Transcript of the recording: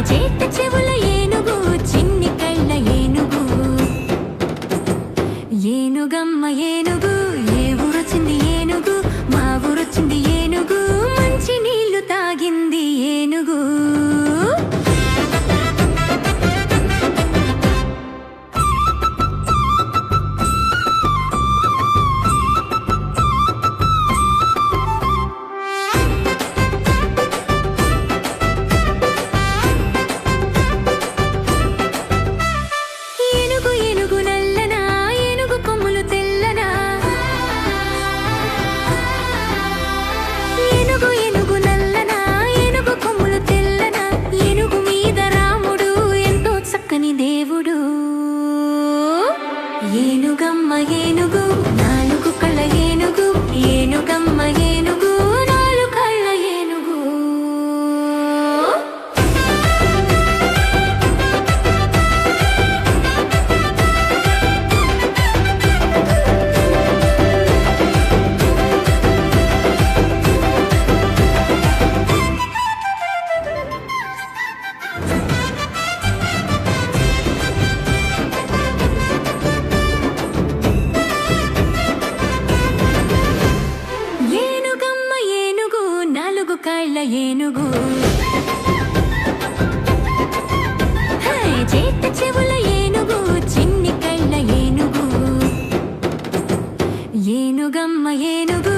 చేత చెవుల ఏనుగు చిన్ని కళ్ళ ఏనుగు ఏనుగమ్మ ఏనుగు ఏ ఊరొచ్చింది ఏనుగు మా ఊరొచ్చింది ఏనుగు మంచి నీళ్లు తాగింది ఏనుగు దేవుడు ఏనుగమ్మ ఏనుగు నాలుగు కళ్ళ ఏనుగు ఏనుగమ్మ ఏనుగు నాలుగు కళ్ళ ఏనుగు కళ్ళ ఏనుగు చేత చెవుల ఏనుగు చిన్ని కళ్ళ ఏనుగు ఏనుగమ్మ ఏనుగు